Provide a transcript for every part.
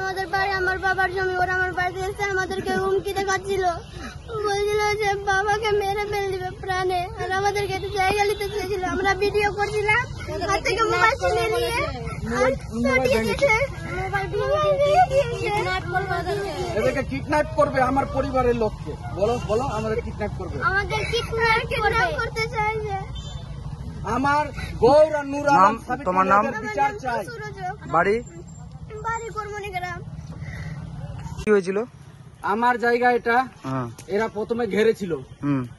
আমাদের বাড়ি আমার বাবার জমি, ওরা আমার বাড়িতে এসে আমাদেরকে হুমকি দেখাচ্ছিল, বলছিল যে বাবাকে মেরে ফেলে দিবে প্রাণে, আর আমাদেরকে একটু জায়গা নিতে চেয়েছিল। আমরা ভিডিও করছিলাম, হাত থেকে মোবাইল ছিনিয়ে নিয়ে এদেরকে কিডন্যাপ করবে আমার পরিবারের লোককে। বলো বলো, আমাদের কিডন্যাপ করবে, আমাদের কিডন্যাপ করতে চাইছে। আমার গৌর আর নূর আলম। তোমার নাম? বিচার চাই। বাড়ি? বাড়ি কর্মনি গ্রাম। কি হয়েছিল? আমার জায়গা এটা, এরা প্রথমে ঘেরেছিল,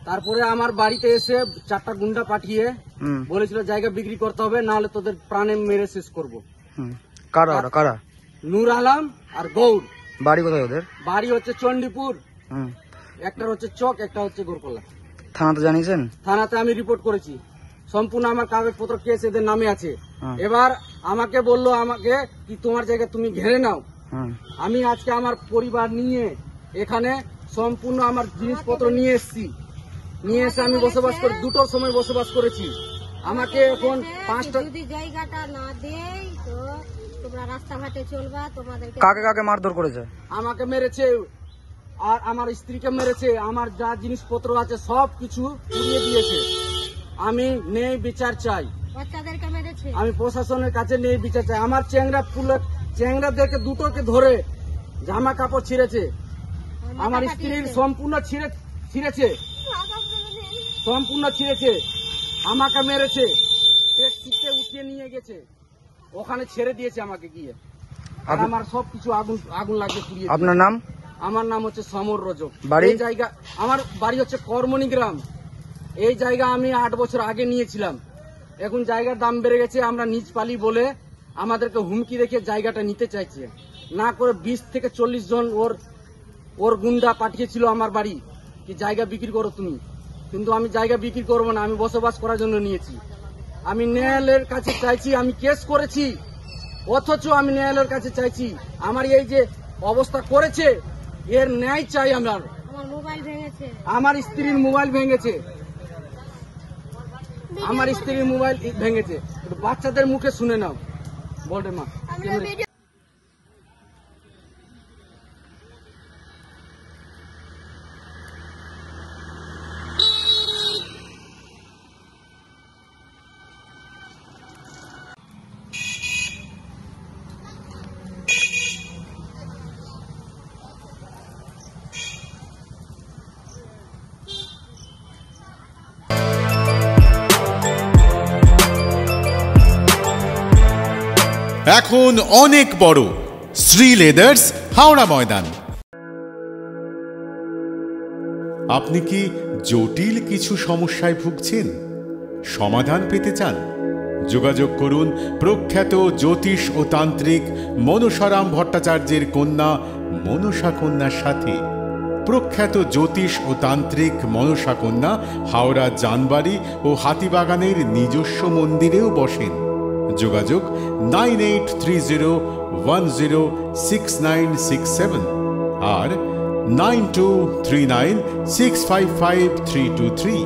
তারপরে আমার বাড়িতে এসে 4টা গুন্ডা পাঠিয়ে বলেছিল জায়গা বিক্রি করতে হবে, না হলে তোদের প্রাণে মেরে শেষ করবো। কারা ওরা? কারা? নূর আলম আর গৌর। বাড়ি কোথায় ওদের? বাড়ি হচ্ছে চণ্ডীপুর, একটার হচ্ছে চক, একটা হচ্ছে গোরকলা। থানাতে জানিয়েছেন? থানাতে আমি রিপোর্ট করেছি, সম্পূর্ণ আমার কাগজপত্র কেস এদের নামে আছে। এবার আমাকে বললো আমাকে কি তোমার জায়গা তুমি ঘেরে নাও। আমি আজকে আমার পরিবার নিয়ে এখানে সম্পূর্ণ আমার জিনিসপত্র নিয়ে এসছি, নিয়ে এসে আমি বসবাস করি, 2টোর সময় বসবাস করেছি। আমাকে এখন 5টা যদি জায়গাটা না দেয় তো তোমরা রাস্তাঘাটে চলবা। তোমাদের কাকে কাকে মারধর করেছে? আমাকে মেরেছে আর আমার স্ত্রীকে মেরেছে, আমার যা জিনিসপত্র আছে সব কিছু পুড়িয়ে দিয়েছে। আমি ন্যায় বিচার চাই। বাচ্চাদেরকে মেরেছে। আমি প্রশাসনের কাছে ন্যায় বিচার চাই। আমার চেংড়াদেরকে 2টোকে ধরে জামা কাপড় ছিঁড়েছে, আমার স্ত্রীর সম্পূর্ণ ছিঁড়েছে, সম্পূর্ণ ছিঁড়েছে, আমাকে মেরেছে, ট্যাক্সিতে উঠিয়ে নিয়ে গেছে, ওখানে ছেড়ে দিয়েছে আমাকে গিয়ে, আর আমার সবকিছু আগুন লাগিয়ে পুড়িয়ে। আপনার নাম? আমার নাম হচ্ছে সমর রজক। বাড়ি? এই জায়গা আমার বাড়ি হচ্ছে কর্মনি গ্রাম। এই জায়গা আমি 8 বছর আগে নিয়েছিলাম, এখন জায়গার দাম বেড়ে গেছে। আমরা নিজ পালি বলে আমাদেরকে হুমকি রেখে জায়গাটা নিতে চাইছে, না করে 20 থেকে 40 জন ওর গুন্ডা পাঠিয়েছিল আমার বাড়ি কি জায়গা বিক্রি করো তুমি, কিন্তু আমি জায়গা বিক্রি করবো না, আমি বসবাস করার জন্য নিয়েছি। আমি ন্যায়ালয়ের কাছে চাইছি, আমি কেস করেছি, অথচ আমি ন্যায়ালয়ের কাছে চাইছি আমার এই যে অবস্থা করেছে এর ন্যায় চাই। আমার মোবাইল ভেঙেছে, আমার স্ত্রীর মোবাইল ভেঙেছে, আমার স্ত্রীর মোবাইল ভেঙেছে। বাচ্চাদের মুখে শুনে নাও, বলবে মা। এখন অনেক বড় শ্রী লেদার্স হাওড়া ময়দান। আপনি কি জটিল কিছু সমস্যায় ভুগছেন, সমাধান পেতে চান? যোগাযোগ করুন প্রখ্যাত জ্যোতিষ ও তান্ত্রিক মনসারাম ভট্টাচার্যের কন্যা মনসা কন্যার সাথে। প্রখ্যাত জ্যোতিষ ও তান্ত্রিক মনসা কন্যা হাওড়া জানবাড়ি ও হাতিবাগানের নিজস্ব মন্দিরেও বসেন। যোগাযোগ 9830106967 আর 9239655323।